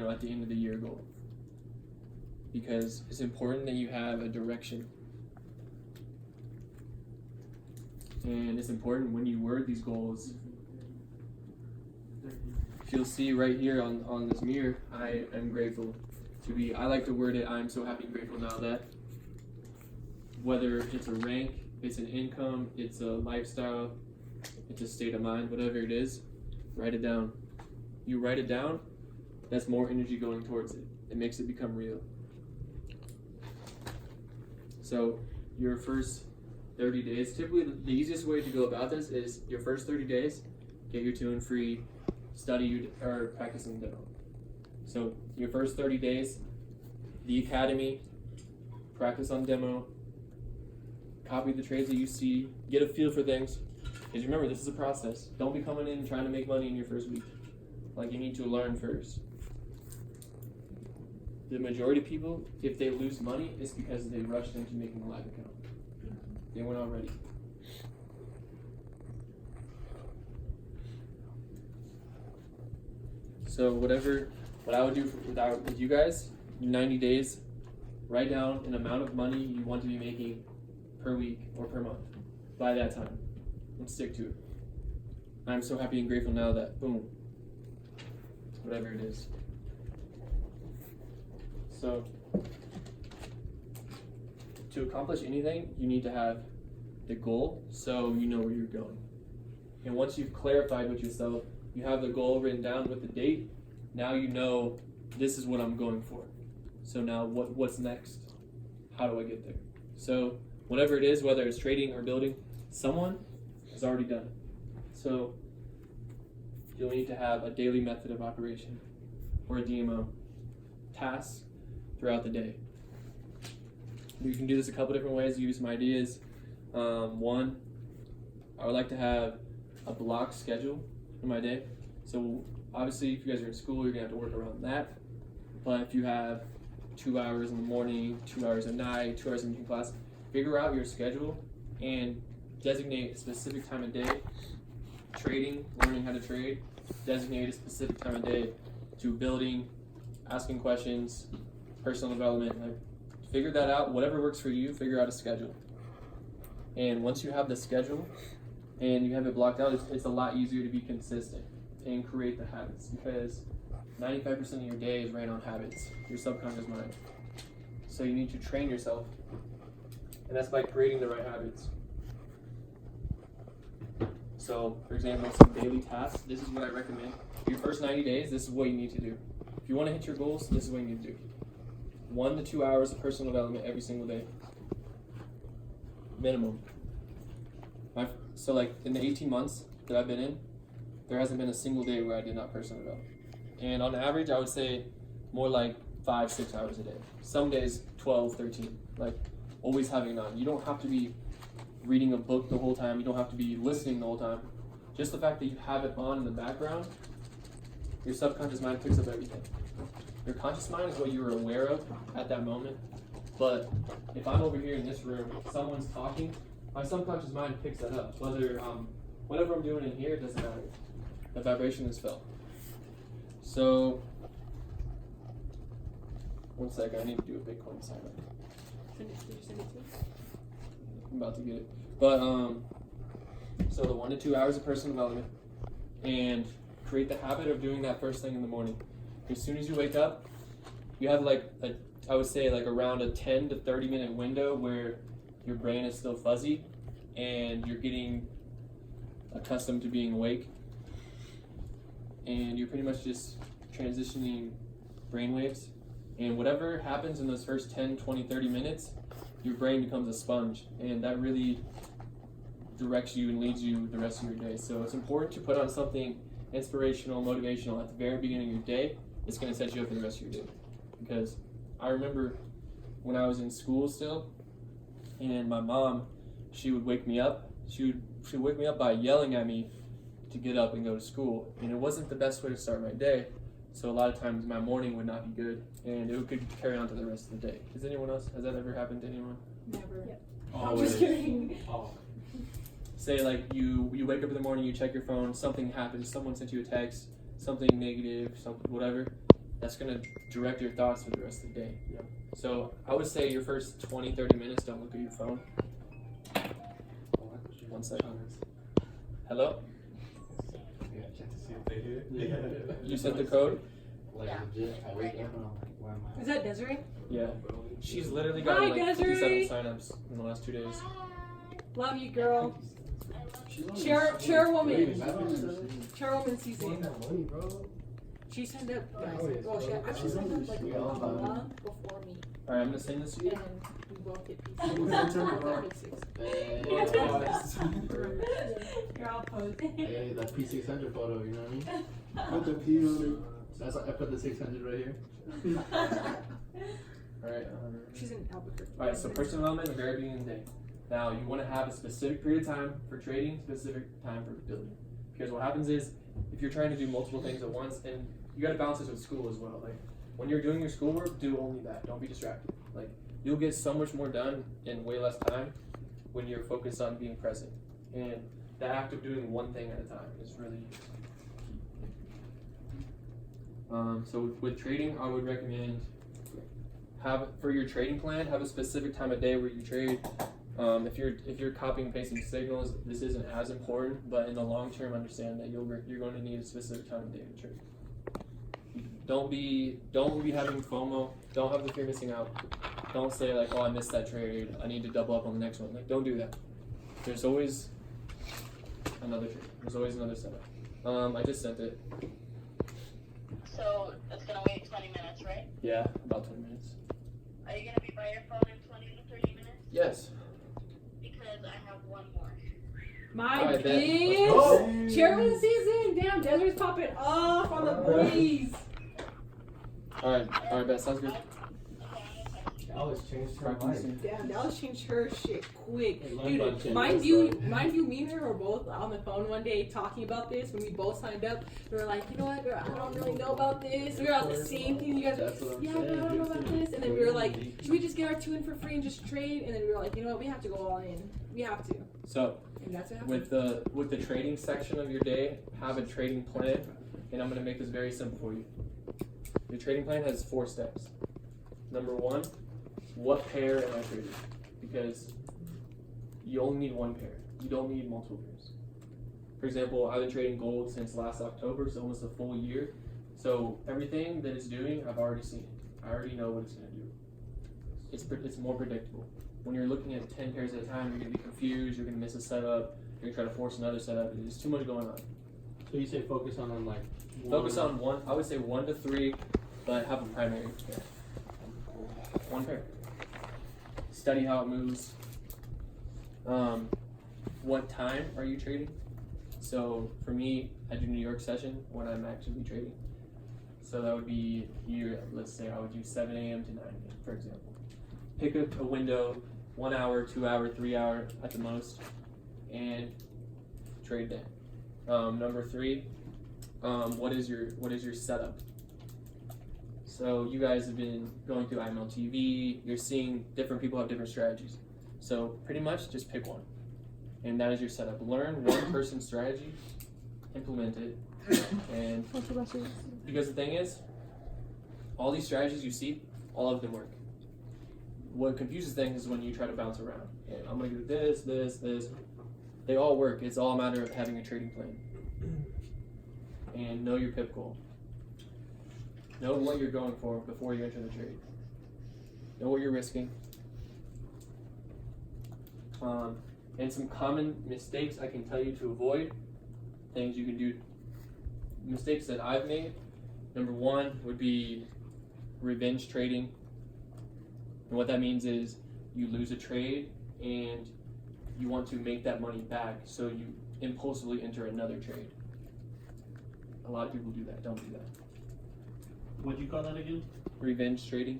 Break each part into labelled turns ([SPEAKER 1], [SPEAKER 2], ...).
[SPEAKER 1] at the end of the year goal. Because it's important that you have a direction. And it's important when you word these goals. If you'll see right here on this mirror, I am grateful to be, I like to word it, I'm so happy and grateful now that. Whether it's a rank, it's an income, it's a lifestyle, it's a state of mind, whatever it is, write it down. You write it down, that's more energy going towards it. It makes it become real. So your first 30 days, typically the easiest way to go about this is your first 30 days, get your tune free, study or practicing demo. So your first 30 days, the academy, practice on demo, copy the trades that you see, get a feel for things. Because remember, this is a process. Don't be coming in and trying to make money in your first week. Like, you need to learn first. The majority of people, if they lose money, it's because they rushed into making a live account. They weren't all ready. So what I would do with you guys, 90 days, write down an amount of money you want to be making per week or per month by that time, and stick to it. I'm so happy and grateful now that, boom, whatever it is. So, to accomplish anything, you need to have the goal so you know where you're going. And once you've clarified with yourself, you have the goal written down with the date, now you know this is what I'm going for. So now what's next? How do I get there? So whatever it is, whether it's trading or building, someone has already done it. So you'll need to have a daily method of operation or a DMO task throughout the day. You can do this a couple different ways, use some ideas. One, I would like to have a block schedule in my day. So obviously if you guys are in school, you're gonna have to work around that. But if you have 2 hours in the morning, 2 hours at night, 2 hours in between class, figure out your schedule and designate a specific time of day. Trading, learning how to trade, designate a specific time of day to building, asking questions, personal development. Like, figure that out. Whatever works for you, figure out a schedule. And once you have the schedule and you have it blocked out, it's a lot easier to be consistent and create the habits, because 95% of your day is ran on habits, your subconscious mind. So you need to train yourself, and that's by creating the right habits. So, for example, some daily tasks, this is what I recommend. Your first 90 days, this is what you need to do. If you want to hit your goals, this is what you need to do. 1 to 2 hours of personal development every single day. Minimum. So like in the 18 months that I've been in, there hasn't been a single day where I did not personal develop. And on average, I would say more like 5-6 hours a day. Some days 12, 13, like always having it on. You don't have to be reading a book the whole time. You don't have to be listening the whole time. Just the fact that you have it on in the background, your subconscious mind picks up everything. Your conscious mind is what you were aware of at that moment. But if I'm over here in this room, someone's talking, my subconscious mind picks that up. Whether whatever I'm doing in here, it doesn't matter. The vibration is felt. So, one second, I need to do a Bitcoin sign up. I'm about to get it. But, so the 1 to 2 hours of personal development, and create the habit of doing that first thing in the morning. As soon as you wake up, you have like I would say like around a 10 to 30 minute window where your brain is still fuzzy and you're getting accustomed to being awake. And you're pretty much just transitioning brainwaves. And whatever happens in those first 10, 20, 30 minutes, your brain becomes a sponge. And that really directs you and leads you the rest of your day. So it's important to put on something inspirational, motivational at the very beginning of your day. It's going to set you up for the rest of your day. Because I remember when I was in school still, and my mom, she would wake me up. She would wake me up by yelling at me to get up and go to school. And it wasn't the best way to start my day. So a lot of times my morning would not be good, and it could carry on to the rest of the day. Has anyone else? Has that ever happened to anyone?
[SPEAKER 2] Never. Yep.
[SPEAKER 3] I'm just kidding.
[SPEAKER 1] Say like you wake up in the morning, you check your phone, something happens, someone sent you a text, something negative, something whatever, That's going to direct your thoughts for the rest of the day.
[SPEAKER 2] Yeah.
[SPEAKER 1] So I would say your first 20-30 minutes, don't look at your phone. 1 second. Hello?
[SPEAKER 2] Yeah, check to see if they hear.
[SPEAKER 1] You sent the code?
[SPEAKER 2] Like legit, I wake up and I'm like, why am I?
[SPEAKER 3] Is that Desiree?
[SPEAKER 1] Yeah. She's literally got
[SPEAKER 3] Hi,
[SPEAKER 1] like
[SPEAKER 3] Desiree.
[SPEAKER 1] 57 signups in the last 2 days.
[SPEAKER 3] Love you, girl. Chairwoman. Chairwoman season. She signed up, guys. Well, she actually signed up like a month before me.
[SPEAKER 1] Alright, I'm gonna send this to you.
[SPEAKER 3] And we both get P6. You're all posed.
[SPEAKER 2] Hey, that P600 photo, you know what I mean?
[SPEAKER 4] Put the P on
[SPEAKER 2] That's why I put the 600 right here.
[SPEAKER 1] Alright.
[SPEAKER 3] She's in Albuquerque.
[SPEAKER 1] Alright, so personal development at the very beginning of the day. Now, you want to have a specific period of time for trading, specific time for building. Because what happens is, if you're trying to do multiple things at once, and you got to balance this with school as well. Like, when you're doing your schoolwork, do only that. Don't be distracted. Like, you'll get so much more done in way less time when you're focused on being present. And the act of doing one thing at a time is really key. So with trading, I would recommend for your trading plan, have a specific time of day where you trade. If you're copying and pasting signals, this isn't as important, but in the long term, understand that you're going to need a specific time of day to trade. Don't be having FOMO. Don't have the fear of missing out. Don't say like, oh, I missed that trade. I need to double up on the next one. Like, don't do that. There's always another trade. There's always another setup. I just sent it.
[SPEAKER 5] So it's gonna wait 20 minutes, right?
[SPEAKER 1] Yeah, about 20 minutes.
[SPEAKER 5] Are you gonna be by your phone in 20 to 30 minutes?
[SPEAKER 1] Yes.
[SPEAKER 5] Because I have one more.
[SPEAKER 3] My
[SPEAKER 1] Alright,
[SPEAKER 3] bitch! Chairwoman season! Damn, Desiree's popping off on the breeze!
[SPEAKER 1] Alright, Beth, sounds good.
[SPEAKER 2] Dallas changed her life.
[SPEAKER 3] Damn, Dallas changed her shit quick.
[SPEAKER 2] Hey, learn about
[SPEAKER 3] Dude,
[SPEAKER 2] change
[SPEAKER 3] mind you, me and her were both on the phone one day talking about this when we both signed up. We were like, you know what, girl, I don't really know about this. We were on the same thing. You guys
[SPEAKER 2] That's
[SPEAKER 3] were,
[SPEAKER 2] what I'm
[SPEAKER 3] yeah,
[SPEAKER 2] saying.
[SPEAKER 3] girl, I don't know about this. And then we were like, should we just get our 2 in for free and just trade? And then we were like, you know what, we have to go all in. We have to.
[SPEAKER 1] So,
[SPEAKER 3] And that's what happened.
[SPEAKER 1] with the trading section of your day, have a trading plan, and I'm going to make this very simple for you. Your trading plan has 4 steps. Number 1, what pair am I trading? Because you only need one pair. You don't need multiple pairs. For example, I've been trading gold since last October, so almost a full year. So everything that it's doing, I've already seen it. I already know what it's going to do. It's more predictable. When you're looking at 10 pairs at a time, you're going to be confused, you're going to miss a setup, you're going to try to force another setup. There's too much going on.
[SPEAKER 2] So you say focus on like
[SPEAKER 1] Focus on one, I would say 1 to 3, but have a primary pair. 1 pair. Study how it moves. What time are you trading? So for me, I do New York session when I'm actively trading. So that would be here, let's say I would do 7 a.m. to 9 a.m., for example. Pick a window, 1 hour, 2 hour, 3 hour at the most, and trade then. Number 3, what is your setup? So you guys have been going through IML TV, you're seeing different people have different strategies. So pretty much just pick one. And that is your setup. Learn one person's strategy, implement it, and because the thing is, all these strategies you see, all of them work. What confuses things is when you try to bounce around. And I'm gonna do this, this, this. They all work. It's all a matter of having a trading plan. And know your pip goal. Know what you're going for before you enter the trade. Know what you're risking. And some common mistakes I can tell you to avoid. Things you can do. Mistakes that I've made. Number 1 would be revenge trading. And what that means is you lose a trade and you want to make that money back, so you impulsively enter another trade. A lot of people do that. Don't do that.
[SPEAKER 2] What'd you call that again?
[SPEAKER 1] Revenge trading.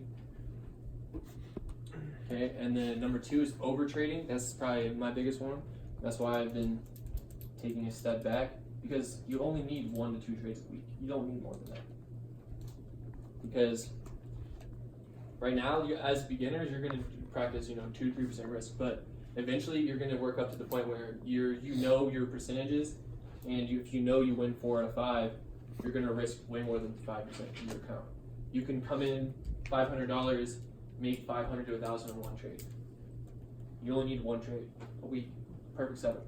[SPEAKER 1] Okay, and then number 2 is over trading. That's probably my biggest one. That's why I've been taking a step back, because you only need 1 to 2 trades a week. You don't need more than that. Because right now, as beginners, you're going to practice, 2-3% risk, but eventually you're going to work up to the point where you know your percentages, and if you know you win 4 out of 5, you're going to risk way more than 5% in your account. You can come in $500, make 500 to 1,000 in one trade. You only need one trade a week. Perfect setup.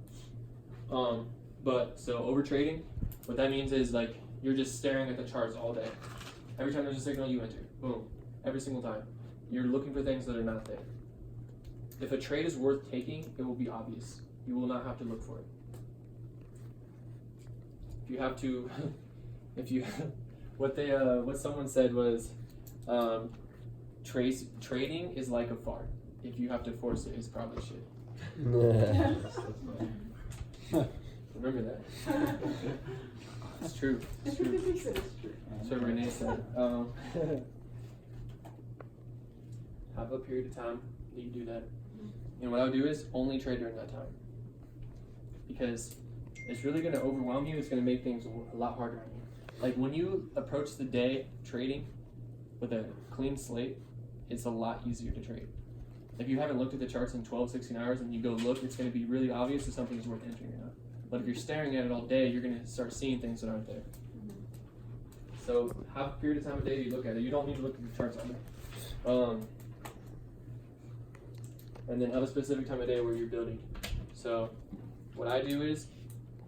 [SPEAKER 1] But so over trading, what that means is like you're just staring at the charts all day. Every time there's a signal, you enter. Boom. Every single time. You're looking for things that are not there. If a trade is worth taking, it will be obvious. You will not have to look for it. If you have to, what someone said was, trading is like a fart. If you have to force it, it's probably shit. Remember that. It's true. It's true. That's what Renee said. Have a period of time that you do that. And what I would do is only trade during that time. Because it's really going to overwhelm you. It's going to make things a lot harder on you. Like when you approach the day trading with a clean slate, it's a lot easier to trade. If you haven't looked at the charts in 12, 16 hours and you go look, it's going to be really obvious if something's worth entering or not. But if you're staring at it all day, you're going to start seeing things that aren't there. So have a period of time a day you look at it. You don't need to look at the charts all day. And then have a specific time of day where you're building. So what I do is,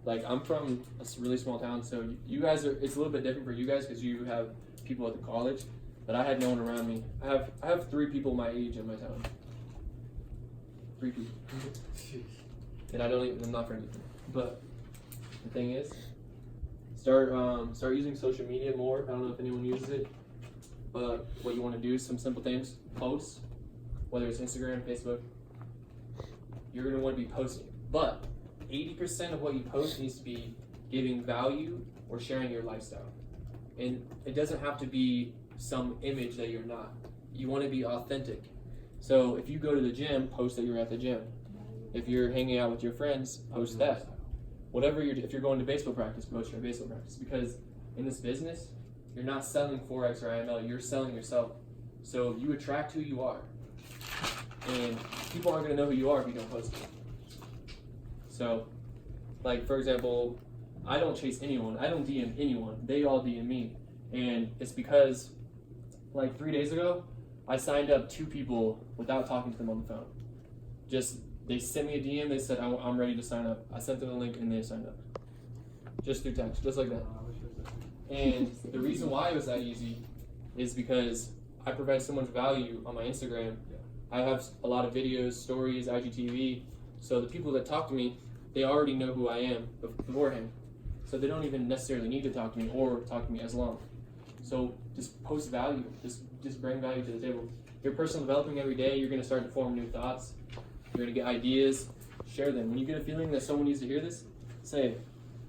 [SPEAKER 1] like, I'm from a really small town, so you guys are, it's a little bit different for you guys because you have people at the college, but I had no one around me. I have 3 people my age in my town. 3 people. And I'm not for anything. But the thing is, start using social media more. I don't know if anyone uses it, but what you want to do is some simple things. Post, whether it's Instagram, Facebook, you're going to want to be posting. But 80% of what you post needs to be giving value or sharing your lifestyle. And it doesn't have to be some image that you're not. You want to be authentic. So if you go to the gym, post that you're at the gym. If you're hanging out with your friends, post that. Whatever if you're going to baseball practice, post your baseball practice. Because in this business, you're not selling Forex or IML, you're selling yourself. So you attract who you are. And people aren't going to know who you are if you don't post it. So, like, for example, I don't chase anyone. I don't DM anyone. They all DM me. And it's because, like, 3 days ago, I signed up 2 people without talking to them on the phone. They sent me a DM. They said, I'm ready to sign up. I sent them a link, and they signed up. Just through text, just like that. And the reason why it was that easy is because I provide so much value on my Instagram. I have a lot of videos, stories, IGTV. So the people that talk to me, they already know who I am beforehand. So they don't even necessarily need to talk to me or talk to me as long. So just post value. Just bring value to the table. You're personal developing every day. You're going to start to form new thoughts. You're going to get ideas. Share them. When you get a feeling that someone needs to hear this, say it.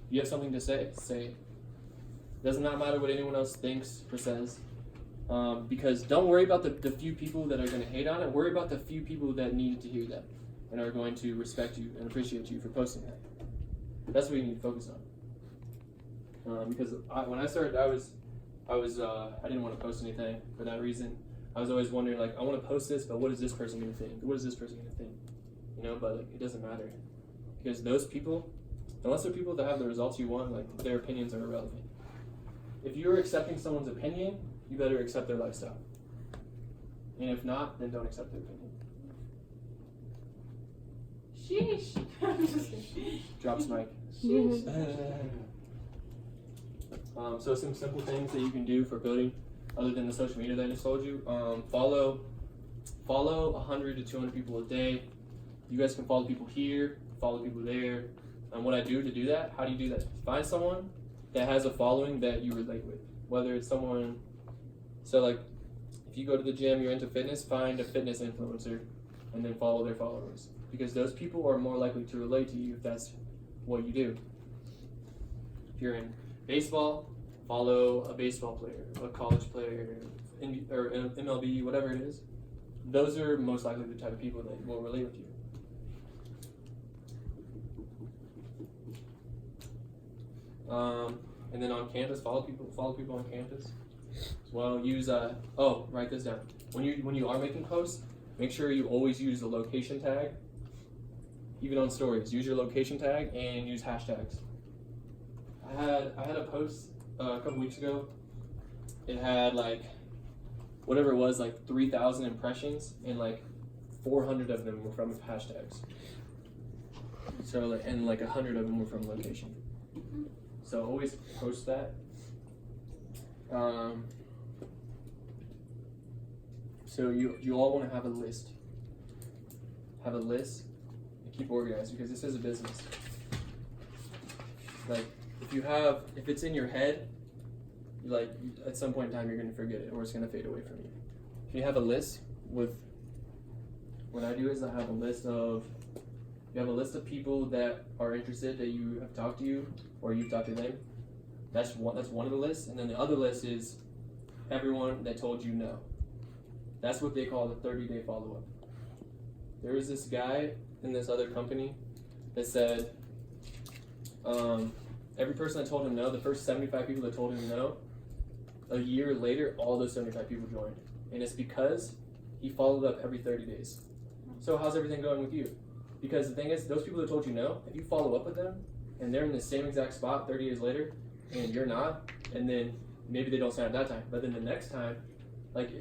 [SPEAKER 1] If you have something to say, say it. It does not matter what anyone else thinks or says. Because don't worry about the few people that are going to hate on it. Worry about the few people that need to hear that and are going to respect you and appreciate you for posting that. That's what you need to focus on. Because when I started, I didn't want to post anything for that reason. I was always wondering, like, I want to post this, but what is this person going to think? What is this person going to think? You know, but like, it doesn't matter. Because those people, unless they're people that have the results you want, like, their opinions are irrelevant. If you're accepting someone's opinion, you better accept their lifestyle. And if not, then don't accept their opinion.
[SPEAKER 3] Sheesh.
[SPEAKER 1] Drops mic.
[SPEAKER 3] Sheesh.
[SPEAKER 1] So some simple things that you can do for building, other than the social media that I just told you. Follow 100 to 200 people a day. You guys can follow people here, follow people there. And what I do to do that, how do you do that? Find someone that has a following that you relate with. Whether it's someone, so like, if you go to the gym, you're into fitness, find a fitness influencer and then follow their followers. Because those people are more likely to relate to you if that's what you do. If you're in baseball, follow a baseball player, a college player, or MLB, whatever it is. Those are most likely the type of people that will relate with you. And then on campus, follow people on campus. As well, use write this down. When you are making posts, make sure you always use the location tag. Even on stories, use your location tag and use hashtags. I had a post a couple weeks ago. It had like whatever it was, like 3,000 impressions, and like 400 of them were from hashtags. So like, and like 100 of them were from location. So always post that. So you all want to have a list. Have a list and keep organized, because this is a business. Like if it's in your head, like at some point in time you're going to forget it, or it's going to fade away from you. If you have a list with, what I do is I have a list of, you have a list of people that are interested, that you have talked to you or you've talked to them. That's one of the lists, and then the other list is everyone that told you no. That's what they call the 30-day follow-up. There was this guy in this other company that said every person that told him no, the first 75 people that told him no, a year later, all those 75 people joined. And it's because he followed up every 30 days. So how's everything going with you? Because the thing is, those people that told you no, if you follow up with them, and they're in the same exact spot 30 days later, and you're not, and then maybe they don't sign up that time, but then the next time, like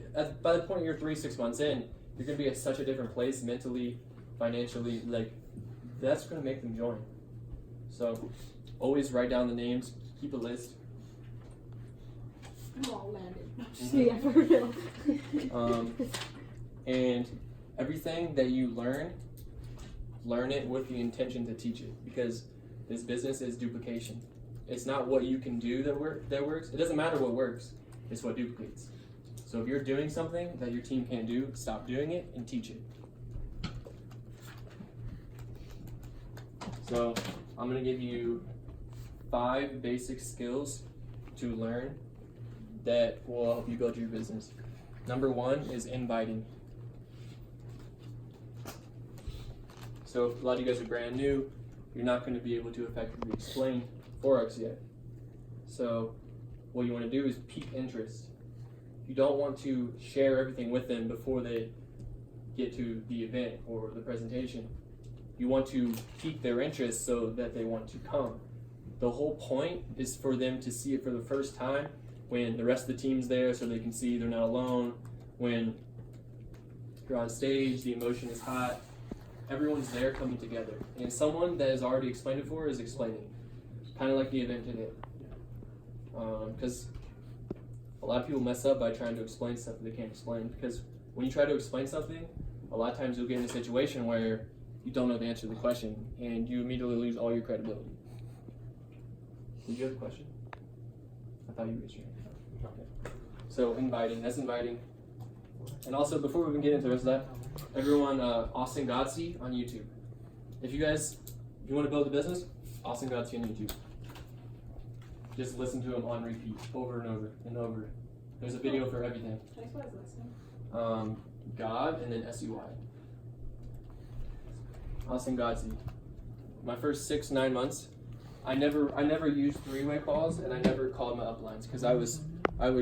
[SPEAKER 1] by the point you're 3-6 months in, you're going to be at such a different place mentally, financially, like that's going to make them join. So always write down the names, keep a list.
[SPEAKER 3] I'm all landed. Yeah, for real.
[SPEAKER 1] And everything that you learn it with the intention to teach it, because this business is duplication. It's not what you can do that works. It doesn't matter what works. It's what duplicates. So if you're doing something that your team can't do, stop doing it and teach it. So I'm going to give you 5 basic skills to learn that will help you build your business. Number 1 is inviting. So if a lot of you guys are brand new, you're not going to be able to effectively explain Forex yet. So what you want to do is pique interest. You don't want to share everything with them before they get to the event or the presentation. You want to pique their interest so that they want to come. The whole point is for them to see it for the first time when the rest of the team's there, so they can see they're not alone. When you're on stage, the emotion is hot. Everyone's there coming together. And someone that has already explained it before is explaining. Kind of like the event today. Because a lot of people mess up by trying to explain stuff that they can't explain. Because when you try to explain something, a lot of times you'll get in a situation where you don't know the answer to the question, and you immediately lose all your credibility. Did you have a question? I thought you raised your hand. Okay. So inviting, that's inviting. And also, before we even get into the rest of that, everyone, Austin Godsey on YouTube. If you want to build a business, Austin Godsey on YouTube. Just listen to him on repeat, over and over and over. There's a video for everything.
[SPEAKER 3] Can I spell his last name?
[SPEAKER 1] God and then SUY. Austin Godsey. My first 6-9 months, I never used 3-way calls, and I never called my uplines because I was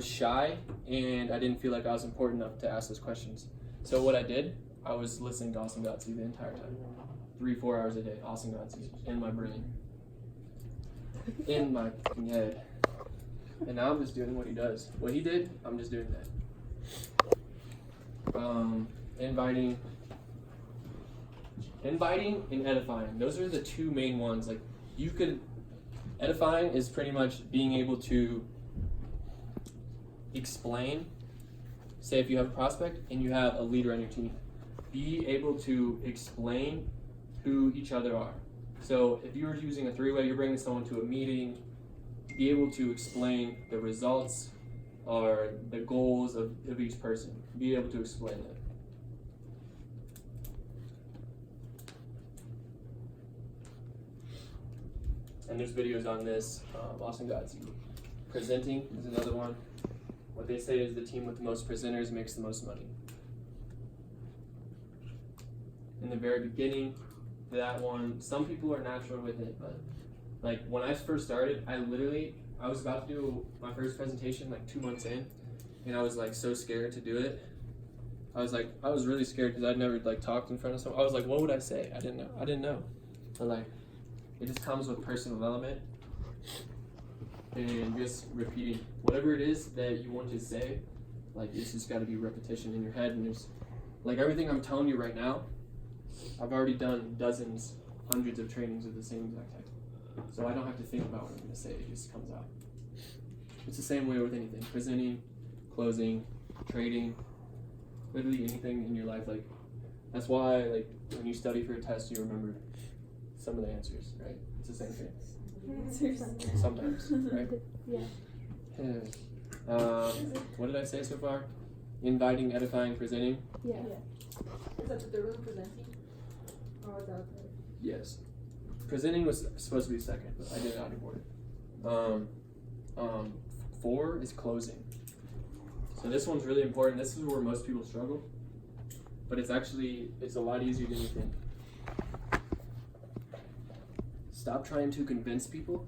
[SPEAKER 1] shy and I didn't feel like I was important enough to ask those questions. So what I did, I was listening to Austin Godsey the entire time, 3-4 hours a day. Austin Godsey in my brain, in my fucking head, and now I'm just doing what he does. What he did, I'm just doing that. Inviting and edifying. Those are the 2 main ones. Like edifying is pretty much being able to explain. Say if you have a prospect and you have a leader on your team, be able to explain who each other are. So if you're using a 3-way, you're bringing someone to a meeting, be able to explain the results or the goals of each person. Be able to explain them. And there's videos on this. Austin Godsey. Presenting is another one. What they say is the team with the most presenters makes the most money. In the very beginning, that one, some people are natural with it, but like when I first started, I was about to do my first presentation like 2 months in, and I was like so scared to do it. I was really scared because I'd never like talked in front of someone. I was like, what would I say? I didn't know. But like, it just comes with personal development and just repeating whatever it is that you want to say. Like, it's just got to be repetition in your head, and there's like everything I'm telling you right now, I've already done dozens, hundreds of trainings with the same exact type. So I don't have to think about what I'm going to say, it just comes out. It's the same way with anything, presenting, closing, trading, literally anything in your life. Like, that's why, like, when you study for a test, you remember some of the answers, right? It's the same thing. Sometimes, right?
[SPEAKER 4] Yeah.
[SPEAKER 1] What did I say so far? Inviting, edifying, presenting.
[SPEAKER 4] Yeah.
[SPEAKER 3] Is that the third one, presenting? Or was that the
[SPEAKER 1] Yes. Presenting was supposed to be second, but I did not report it. 4 is closing. So this one's really important. This is where most people struggle, but it's a lot easier than you think. Stop trying to convince people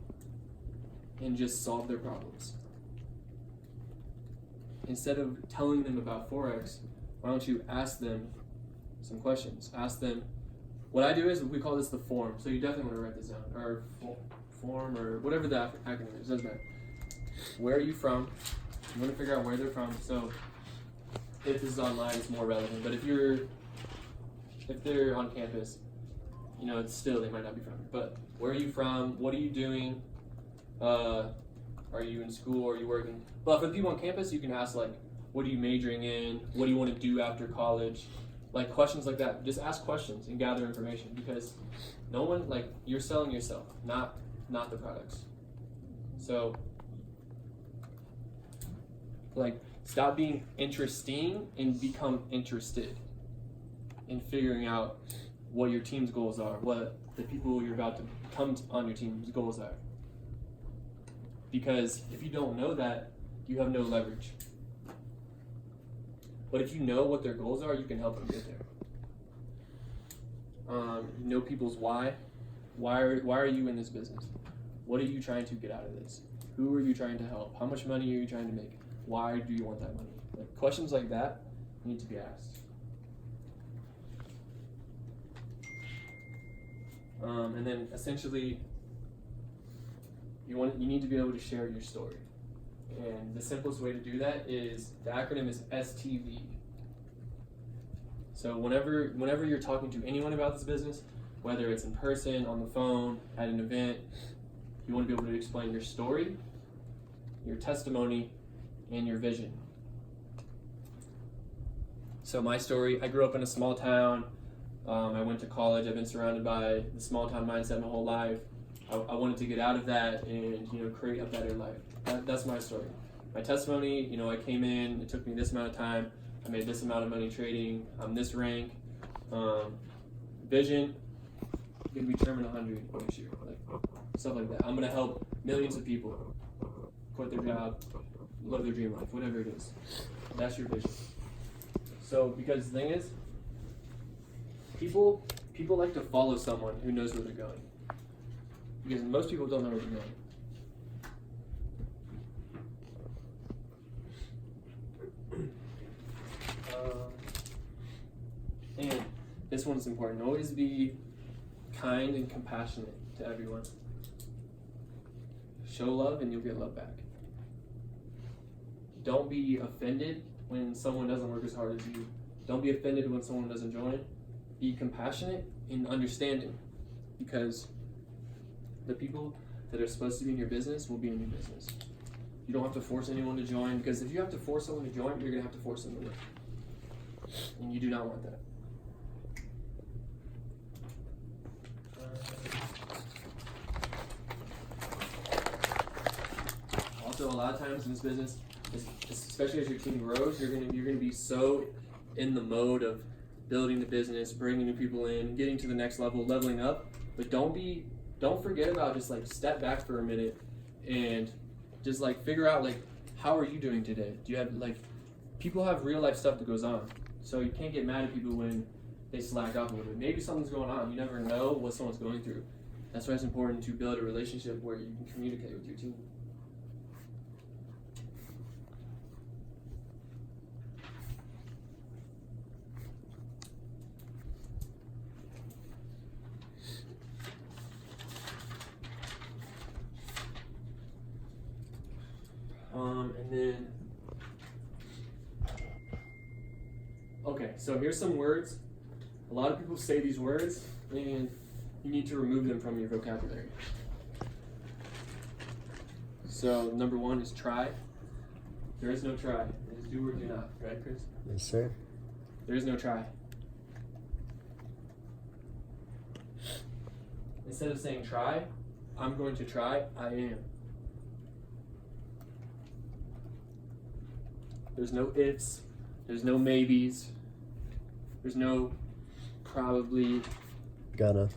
[SPEAKER 1] and just solve their problems. Instead of telling them about Forex, why don't you ask them some questions? Ask them. What I do is, we call this the form. So you definitely want to write this down, or form, or whatever the acronym is. Doesn't matter. Where are you from? You want to figure out where they're from. So if this is online, it's more relevant. But if they're on campus, you know, it's still, they might not be from here. But where are you from? What are you doing? Are you in school? Are you working? But for the people on campus, you can ask, like, what are you majoring in? What do you want to do after college? Like, questions like that. Just ask questions and gather information, because no one, like, you're selling yourself, not the products. So, like, stop being interesting and become interested in figuring out what your team's goals are, what the people you're about to come on your team's goals are. Because if you don't know that, you have no leverage. But if you know what their goals are, you can help them get there. Know people's why. Why are you in this business? What are you trying to get out of this? Who are you trying to help? How much money are you trying to make? Why do you want that money? Like, questions like that need to be asked. And then essentially, you need to be able to share your story. And the simplest way to do that is, the acronym is STV. So whenever you're talking to anyone about this business, whether it's in person, on the phone, at an event, you want to be able to explain your story, your testimony, and your vision. So my story, I grew up in a small town. I went to college. I've been surrounded by the small town mindset my whole life. I wanted to get out of that and, you know, create a better life. That's my story. My testimony, you know, I came in, it took me this amount of time, I made this amount of money trading, I'm this rank. Vision, I'm gonna be chairman 100 next year, like stuff like that. I'm gonna help millions of people quit their job, live their dream life, whatever it is. That's your vision. So, because the thing is, people like to follow someone who knows where they're going. Because most people don't know where they're going. And this one's important. Always be kind and compassionate to everyone. Show love and you'll get love back. Don't be offended when someone doesn't work as hard as you. Don't be offended when someone doesn't join. Be compassionate and understanding, because the people that are supposed to be in your business will be in your business. You don't have to force anyone to join, because if you have to force someone to join, you're going to have to force them to work. And you do not want that. Also, a lot of times in this business, especially as your team grows, you're gonna be so in the mode of building the business, bringing new people in, getting to the next level, leveling up. But don't forget about just like step back for a minute and just like figure out like, how are you doing today? Do you have like, people have real life stuff that goes on, so you can't get mad at people when they slack off a little bit. Maybe something's going on. You never know what someone's going through. That's why it's important to build a relationship where you can communicate with your team. And then Okay, so here's some words. A lot of people say these words, and you need to remove them from your vocabulary. So number 1 is try. There is no try. It is do or do not, right, Chris?
[SPEAKER 4] Yes, sir.
[SPEAKER 1] There is no try. Instead of saying try, I'm going to try, I am. There's no ifs, there's no maybes, there's no probably,
[SPEAKER 4] Gonna.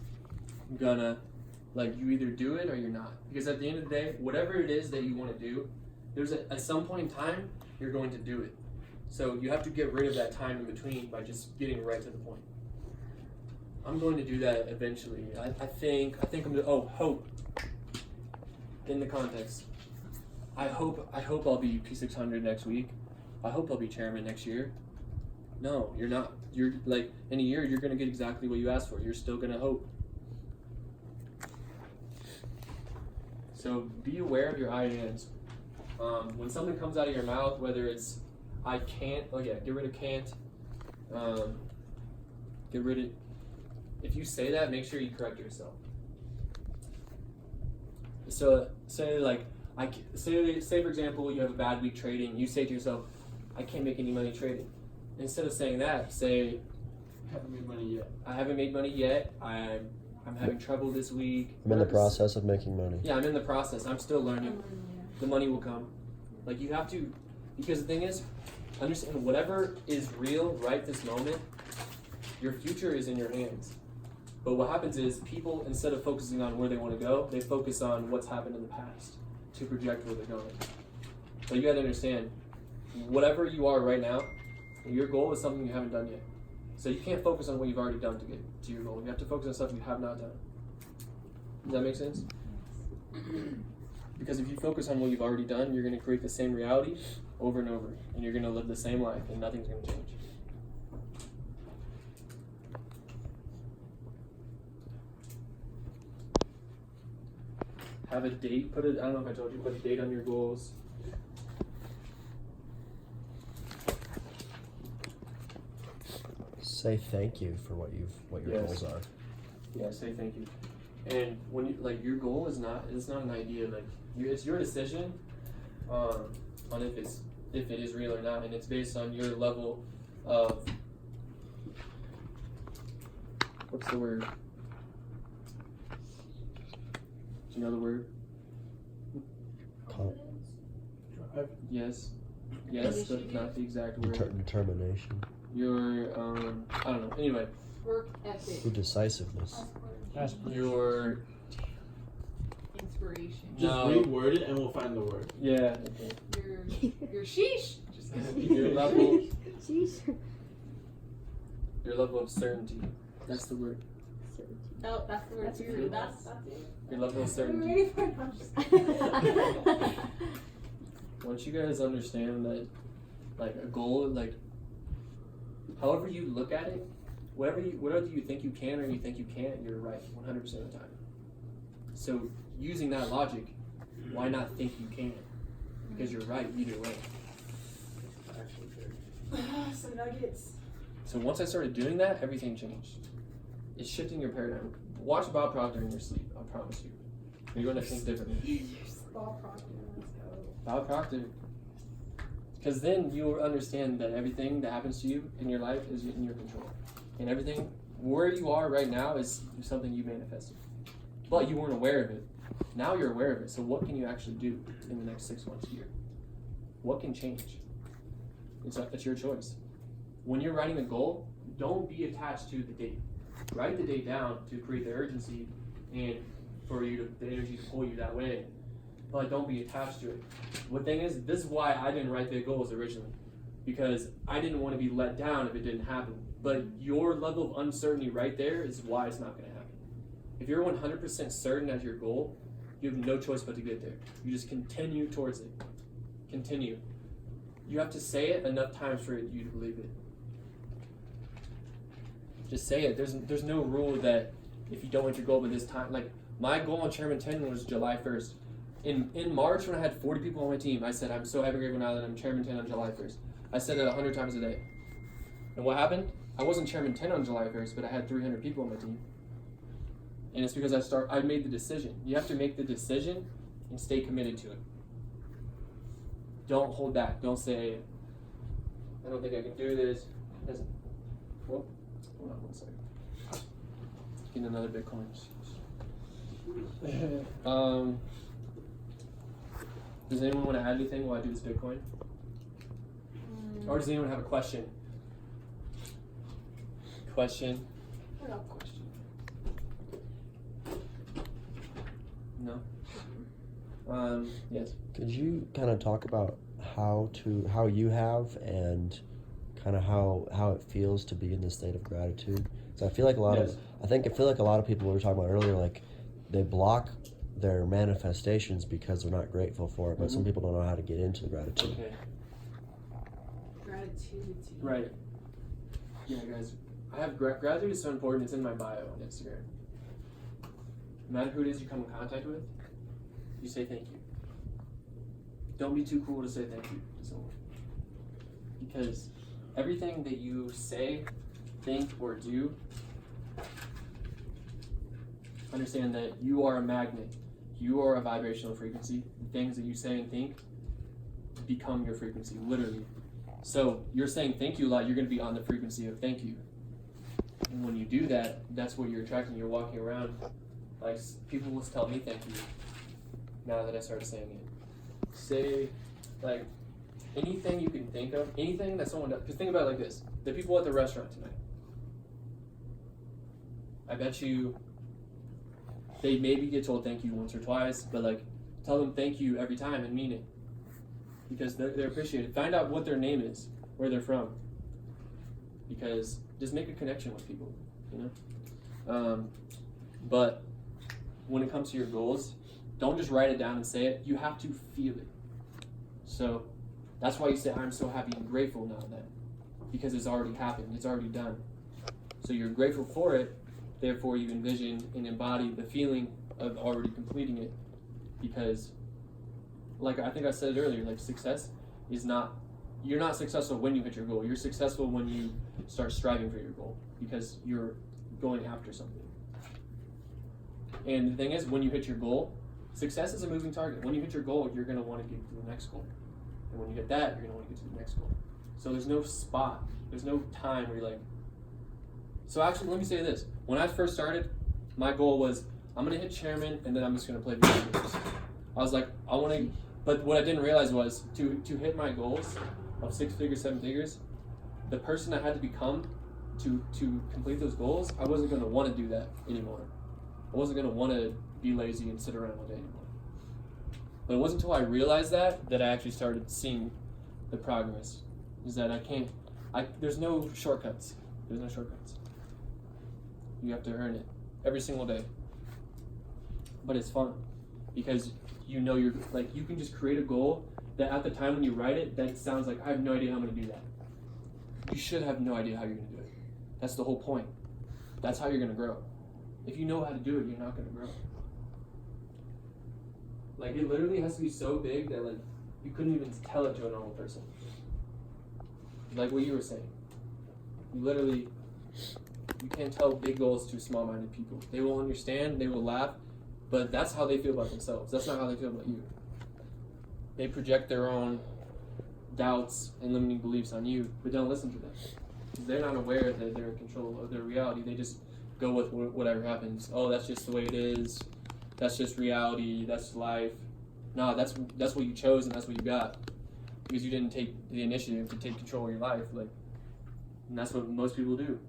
[SPEAKER 1] like you either do it or you're not. Because at the end of the day, whatever it is that you want to do, at some point in time, you're going to do it. So you have to get rid of that time in between by just getting right to the point. I'm going to do that eventually. I think hope. In the context. I hope I'll be P600 next week. I hope I'll be chairman next year. No, you're not. You're like, in a year, you're going to get exactly what you asked for. You're still going to hope. So be aware of your I ams. When something comes out of your mouth, whether it's I can't, get rid of can't. Get rid of, if you say that, make sure you correct yourself. So say for example, you have a bad week trading, you say to yourself, I can't make any money trading. Instead of saying that, say,
[SPEAKER 2] I haven't made money yet.
[SPEAKER 1] I haven't made money yet, I'm having trouble this week.
[SPEAKER 4] I'm in the process of making money.
[SPEAKER 1] Yeah, I'm in the process. I'm still learning. The money will come. Like you have to, because the thing is, understand whatever is real right this moment, your future is in your hands. But what happens is people, instead of focusing on where they want to go, they focus on what's happened in the past to project where they're going. But you got to understand, whatever you are right now, your goal is something you haven't done yet. So you can't focus on what you've already done to get to your goal. You have to focus on stuff you have not done. Does that make sense? Because if you focus on what you've already done, you're going to create the same reality over and over. And you're going to live the same life and nothing's going to change. Have a date, I don't know if I told you, put a date on your goals.
[SPEAKER 4] Say thank you for what your
[SPEAKER 1] Yes.
[SPEAKER 4] goals are.
[SPEAKER 1] Yeah, say thank you. And when you, your goal is not an idea, it's your decision on if it is real or not, and it's based on your level of, what's the word? Do you know the word?
[SPEAKER 2] Drive.
[SPEAKER 1] Yes, but not the exact word.
[SPEAKER 4] Determination.
[SPEAKER 1] Your, I don't know. Anyway,
[SPEAKER 3] Work ethic.
[SPEAKER 4] Decisiveness.
[SPEAKER 1] your,
[SPEAKER 3] Inspiration.
[SPEAKER 2] Just
[SPEAKER 1] No.
[SPEAKER 2] reword it and we'll find the word.
[SPEAKER 1] yeah, okay.
[SPEAKER 3] Your sheesh. Just
[SPEAKER 1] Your level,
[SPEAKER 6] Sheesh.
[SPEAKER 1] your level of certainty. That's the word.
[SPEAKER 3] No, that's the word.
[SPEAKER 6] That's
[SPEAKER 3] too.
[SPEAKER 6] good.
[SPEAKER 3] That's it.
[SPEAKER 1] Your level of
[SPEAKER 3] I'm
[SPEAKER 1] certainty.
[SPEAKER 3] ready for it. I'm just-
[SPEAKER 1] Once you guys understand that, a goal, however you look at it, whatever you think you can or you think you can't, you're right 100% of the time. So using that logic, why not think you can? Because you're right either way.
[SPEAKER 2] Actually, good.
[SPEAKER 3] Some nuggets.
[SPEAKER 1] So once I started doing that, everything changed. It's shifting your paradigm. Watch Bob Proctor in your sleep, I promise you. You're going to think differently.
[SPEAKER 3] Bob Proctor, let's go.
[SPEAKER 1] Bob Proctor. Because then you'll understand that everything that happens to you in your life is in your control. And everything, where you are right now is something you manifested. But you weren't aware of it. Now you're aware of it. So what can you actually do in the next 6 months, year? What can change? It's your choice. When you're writing a goal, don't be attached to the date. Write the date down to create the urgency and for the energy to pull you that way. But don't be attached to it. The thing is, this is why I didn't write the goals originally. Because I didn't want to be let down if it didn't happen. But your level of uncertainty right there is why it's not going to happen. If you're 100% certain as your goal, you have no choice but to get there. You just continue towards it. Continue. You have to say it enough times for you to believe it. Just say it. There's no rule that if you don't hit your goal by this time. My goal on Chairman 10 was July 1st. In March, when I had 40 people on my team, I said, I'm so happy and grateful now that I'm Chairman 10 on July 1st. I said that 100 times a day. And what happened? I wasn't chairman 10 on July 1st, but I had 300 people on my team. And it's because I made the decision. You have to make the decision and stay committed to it. Don't hold back. Don't say, I don't think I can do this. It doesn't. Whoop. Hold on one second. Getting another Bitcoin. Does anyone want to add anything while I do this Bitcoin? Or does anyone have a question? Question?
[SPEAKER 3] I got a question.
[SPEAKER 1] No? Yes.
[SPEAKER 4] Could you kind of talk about how you have and kind of how it feels to be in this state of gratitude? So I feel like a lot
[SPEAKER 1] Yes.
[SPEAKER 4] of a lot of people we were talking about earlier, like they block their manifestations because they're not grateful for it, but some people don't know how to get into gratitude.
[SPEAKER 1] Okay.
[SPEAKER 3] Gratitude.
[SPEAKER 1] Right. Yeah, guys. I have gratitude is so important. It's in my bio on Instagram. No matter who it is you come in contact with, you say thank you. Don't be too cool to say thank you to someone. Because everything that you say, think, or do, understand that you are a magnet. You are a vibrational frequency. The things that you say and think become your frequency, literally. So you're saying thank you a lot, you're going to be on the frequency of thank you. And when you do that, that's what you're attracting. You're walking around, like, people will tell me thank you now that I started saying it. Say, like, anything you can think of, anything that someone does. Because think about it like this. The people at the restaurant tonight, I bet you they maybe get told thank you once or twice, but like, tell them thank you every time and mean it. Because they're appreciated. Find out what their name is, where they're from. Because just make a connection with people, you know? But when it comes to your goals, don't just write it down and say it. You have to feel it. So that's why you say, I'm so happy and grateful now then. Because it's already happened. It's already done. So you're grateful for it. Therefore, you envision and embody the feeling of already completing it. Because, like I think I said earlier, like success is not, you're not successful when you hit your goal. You're successful when you start striving for your goal because you're going after something. And the thing is, when you hit your goal, success is a moving target. When you hit your goal, you're going to want to get to the next goal. And when you hit that, you're going to want to get to the next goal. So there's no spot. There's no time where you're like, so actually, let me say this. When I first started, my goal was, I'm going to hit chairman, and then I'm just going to play video games. I was like, I want to, but what I didn't realize was, to hit my goals of 6 figures, 7 figures, the person I had to become to complete those goals, I wasn't going to want to do that anymore. I wasn't going to want to be lazy and sit around all day anymore. But it wasn't until I realized that I actually started seeing the progress. Is that there's no shortcuts. There's no shortcuts. You have to earn it every single day. But it's fun because you know you can just create a goal that at the time when you write it, that sounds like I have no idea how I'm going to do that. You should have no idea how you're going to do it. That's the whole point. That's how you're going to grow. If you know how to do it, you're not going to grow. Like, it literally has to be so big that, like, you couldn't even tell it to a normal person. Like what you were saying. You can't tell big goals to small-minded people. They will understand, they will laugh, but that's how they feel about themselves. That's not how they feel about you. They project their own doubts and limiting beliefs on you, but don't listen to them. They're not aware that they're in control of their reality. They just go with whatever happens. Oh, that's just the way it is. That's just reality. That's life. No, that's what you chose and that's what you got. Because you didn't take the initiative to take control of your life. And that's what most people do.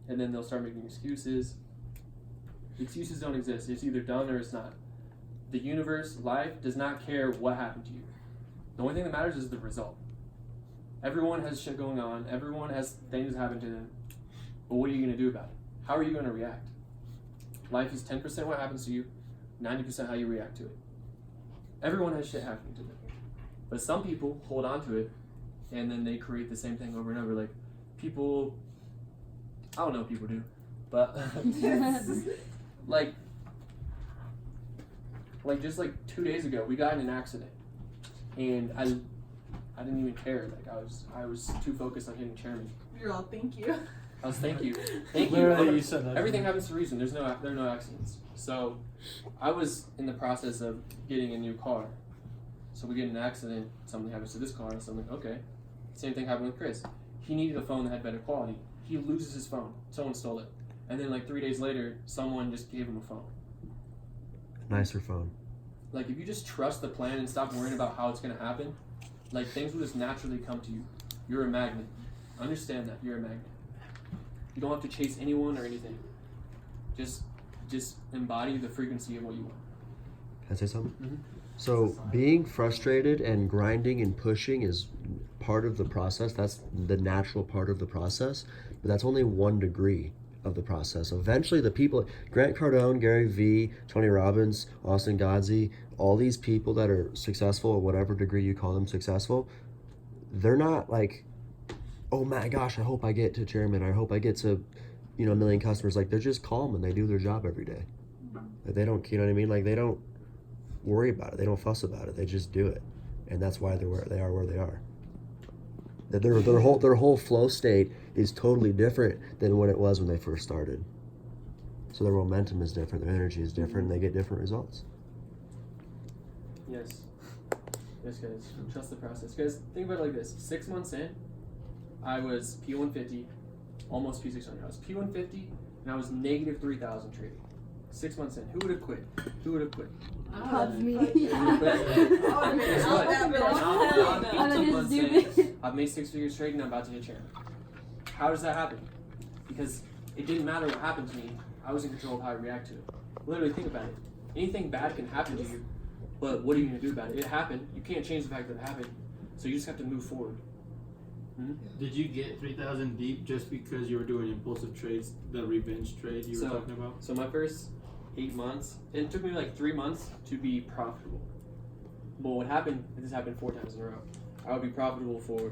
[SPEAKER 1] And then they'll start making excuses. Excuses don't exist. It's either done or it's not. The universe, life, does not care what happened to you. The only thing that matters is the result. Everyone has shit going on. Everyone has things happen to them. But what are you going to do about it? How are you going to react? Life is 10% what happens to you, 90% how you react to it. Everyone has shit happening to them. But some people hold on to it, and then they create the same thing over and over. Like, people, I don't know what people do, but like just like 2 days ago, we got in an accident. And I didn't even care. Like I was too focused on hitting chairman.
[SPEAKER 3] You're all thank you.
[SPEAKER 1] I was thank you. Thank you.
[SPEAKER 2] Literally, you said that.
[SPEAKER 1] Everything happens for a reason. There are no accidents. So I was in the process of getting a new car. So we get in an accident, something happens to this car, and so I'm like, okay. Same thing happened with Chris. He needed a phone that had better quality. He loses his phone. Someone stole it. And then like 3 days later, someone just gave him a phone.
[SPEAKER 4] Nicer phone.
[SPEAKER 1] Like if you just trust the plan and stop worrying about how it's gonna happen, like things will just naturally come to you. You're a magnet. Understand that, you're a magnet. You don't have to chase anyone or anything. Just embody the frequency of what you want.
[SPEAKER 4] Can I say something?
[SPEAKER 1] Mm-hmm.
[SPEAKER 4] So being frustrated and grinding and pushing is part of the process. That's the natural part of the process, but that's only 1 degree of the process. Eventually the people, Grant Cardone, Gary Vee, Tony Robbins, Austin Godsey, all these people that are successful at whatever degree you call them successful, they're not like, oh my gosh, I hope I get to chairman, I hope I get to, you know, 1 million customers. Like they're just calm and they do their job every day. Like, they don't, you know what I mean? Like they don't worry about it. They don't fuss about it. They just do it, and that's why they're where they are. That their whole flow state is totally different than what it was when they first started. So their momentum is different. Their energy is different. And they get different results.
[SPEAKER 1] Yes. Yes, guys. Trust the process. Guys, think about it like this. 6 months in, I was P150, almost P600. I was P150, and I was negative 3,000 trading. 6 months in. Who would have quit? Who would have quit?
[SPEAKER 6] That's me.
[SPEAKER 1] Guess what?
[SPEAKER 6] I'm
[SPEAKER 1] I'm
[SPEAKER 6] gonna just do this.
[SPEAKER 1] I've made 6 figures trading. I'm about to hit chairman. How does that happen? Because it didn't matter what happened to me. I was in control of how I react to it. Literally, think about it. Anything bad can happen to you, but what are you going to do about it? It happened. You can't change the fact that it happened. So you just have to move forward.
[SPEAKER 2] Did you get 3,000 deep just because you were doing impulsive trades, the revenge trade you were talking about?
[SPEAKER 1] So my first 8 months, it took me like 3 months to be profitable. But what happened, this happened 4 times in a row. I would be profitable for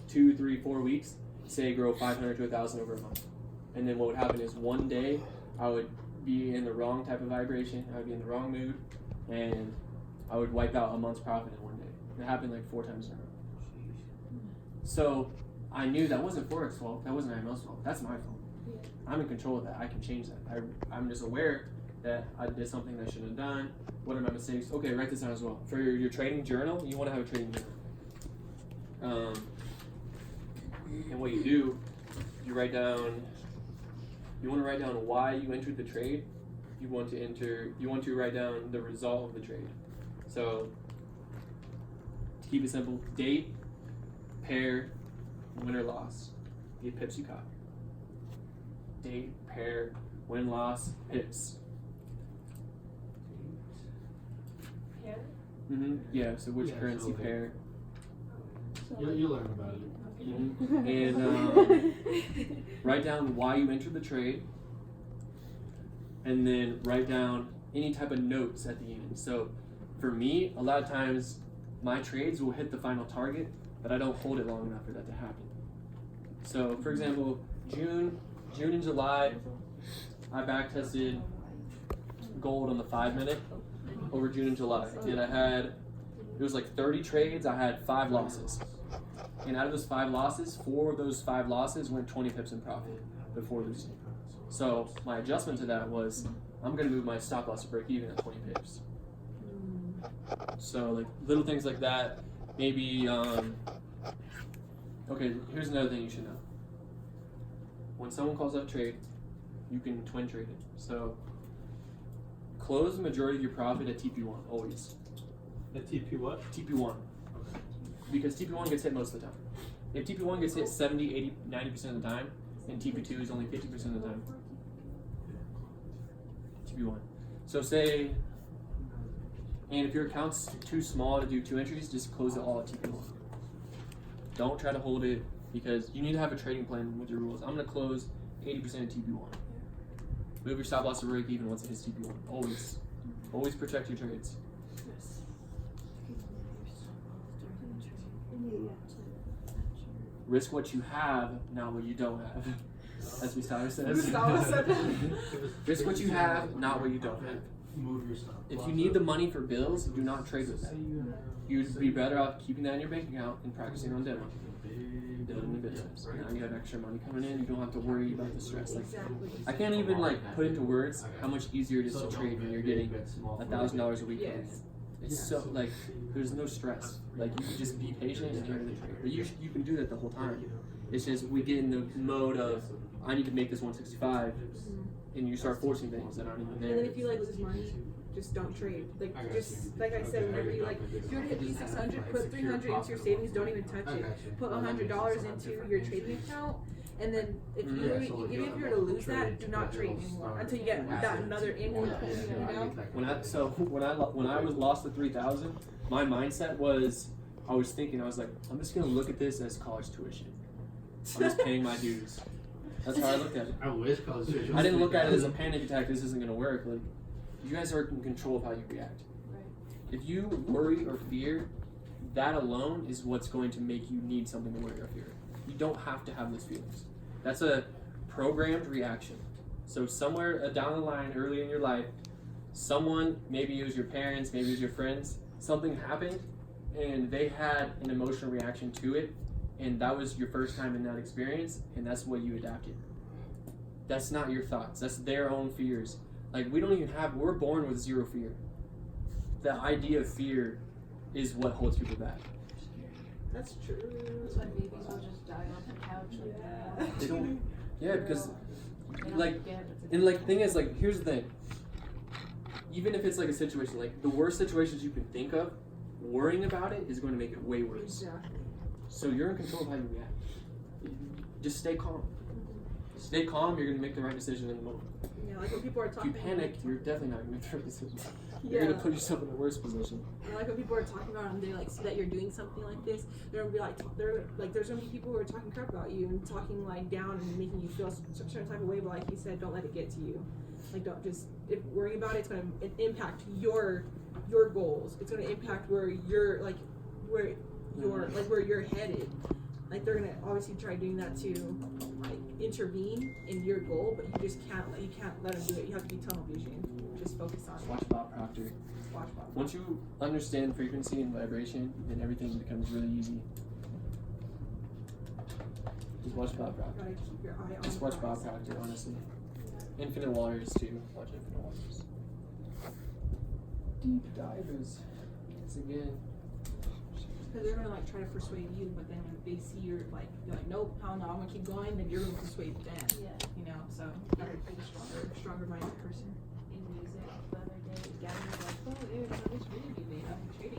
[SPEAKER 1] 2, 3, 4 weeks, say grow 500 to 1,000 over a month. And then what would happen is one day I would be in the wrong type of vibration, I would be in the wrong mood, and I would wipe out a month's profit in one day. It happened like 4 times in a row. So I knew that wasn't Forex fault, that wasn't IML's fault, that's my fault. I'm in control of that, I can change that. I'm just aware that I did something that I shouldn't have done. What are my mistakes? Okay, write this down as well. For your trading journal, you want to have a trading journal. And what you do, you write down, you want to write down why you entered the trade. You want to write down the result of the trade. So, to keep it simple, date, pair, win or loss. The pips you caught. Date, pair, win, loss, pips. Yeah, so which currency pair.
[SPEAKER 2] You'll learn about it.
[SPEAKER 1] And write down why you entered the trade, and then write down any type of notes at the end. So for me, a lot of times my trades will hit the final target, but I don't hold it long enough for that to happen. So for example, June and July, I back tested gold on the 5 minute over June and July. And it was like 30 trades, I had 5 losses. And out of those 5 losses, 4 of those 5 losses went 20 pips in profit before losing. So my adjustment to that was, I'm gonna move my stop loss to break even at 20 pips. So like little things like that, maybe, okay, here's another thing you should know. When someone calls up trade, you can twin trade it. So close the majority of your profit at TP1, always.
[SPEAKER 2] At TP what?
[SPEAKER 1] TP1. Because TP1 gets hit most of the time. If TP1 gets hit 70, 80, 90% of the time, and TP2 is only 50% of the time. TP1. So say, and if your account's too small to do 2 entries, just close it all at TP1. Don't try to hold it, because you need to have a trading plan with your rules. I'm going to close 80% of TP1. Move your stop loss to break even once it hits TP1. Always. Always protect your trades. Risk what you have, not what you don't have. As Gustavo says.
[SPEAKER 3] Gustavo said that.
[SPEAKER 1] Risk what you have, not what you don't have.
[SPEAKER 2] move yourself.
[SPEAKER 1] If you need the money for bills, do not trade with them. You'd be better off keeping that in your bank account and practicing on demo. Building the business. Now you have extra money coming in. You don't have to worry about the stress. Like,
[SPEAKER 3] Exactly.
[SPEAKER 1] I can't even like put into words how much easier it is to trade when you're getting $1,000 a week.
[SPEAKER 3] Yes.
[SPEAKER 1] It's so like there's no stress. Like you can just be patient and learn the trade. But you can do that the whole time. It's just we get in the mode of I need to make this 165, and you start forcing things that aren't even
[SPEAKER 3] And then
[SPEAKER 1] there.
[SPEAKER 3] if you like lose money, just don't trade. Like just like I said, whenever you like, if you're gonna hit 600, put 300 into your savings. Don't even touch it. Put $100 into your trading account, and then if you even if you're to lose that, do not trade anymore until you get that another income. You know?
[SPEAKER 1] When I was lost to 3,000, my mindset was I was like I'm just gonna look at this as college tuition. I'm just paying my dues. That's how I looked at it.
[SPEAKER 2] I wish college tuition.
[SPEAKER 1] I didn't look at it as a panic attack. This isn't gonna work. Like you guys are in control of how you react. If you worry or fear, that alone is what's going to make you need something to worry or fear. You don't have to have those feelings. That's a programmed reaction. So somewhere down the line, early in your life, someone, maybe it was your parents, maybe it was your friends, something happened, and they had an emotional reaction to it, and that was your first time in that experience, and that's what you adapted. That's not your thoughts. That's their own fears. Like we're born with zero fear. The idea of fear is what holds people back.
[SPEAKER 3] That's true.
[SPEAKER 6] That's why babies will just die on the couch. Like
[SPEAKER 1] They don't, yeah, because
[SPEAKER 6] they don't
[SPEAKER 1] like,
[SPEAKER 6] get it.
[SPEAKER 1] and like thing is like here's the thing. Even if it's like a situation like the worst situations you can think of, worrying about it is going to make it way worse.
[SPEAKER 3] Exactly.
[SPEAKER 1] So you're in control of how you react. Just stay calm. Stay calm. You're gonna make the right decision in the moment.
[SPEAKER 3] Yeah, like when people are
[SPEAKER 1] If
[SPEAKER 3] talking.
[SPEAKER 1] you panic, you're definitely not gonna make the right decision. You're
[SPEAKER 3] Yeah.
[SPEAKER 1] gonna put yourself in a worse position.
[SPEAKER 3] I like when people are talking about it and they like see that you're doing something like this, they're gonna be like, there's gonna be people who are talking crap about you and talking like down and making you feel a certain type of way. But like you said, don't let it get to you. Like don't just if worrying about it, it's gonna impact your goals. It's gonna impact where you're like where you're headed. Like they're gonna obviously try doing that to like intervene in your goal, but you can't let them do it. You have to be tunnel vision. Just focus on it.
[SPEAKER 1] Watch Bob Proctor.
[SPEAKER 3] Watch Bob.
[SPEAKER 1] Once you understand frequency and vibration, then everything becomes really easy. Just watch Bob Proctor.
[SPEAKER 3] Gotta keep your eye on
[SPEAKER 1] Just
[SPEAKER 3] the
[SPEAKER 1] watch Bob
[SPEAKER 3] prize.
[SPEAKER 1] Proctor, honestly. Infinite Waters too. Watch Infinite Waters. Deep divers. Once again.
[SPEAKER 3] Because they're gonna like try to persuade you, but then when they see you're like nope, hell no, I'm gonna keep going, then you're gonna persuade them.
[SPEAKER 6] Yeah.
[SPEAKER 3] You know, so gotta be a stronger minded person.
[SPEAKER 6] In music, the other day, Gavin was like, "Oh, dude, how much money do you made off of trading?"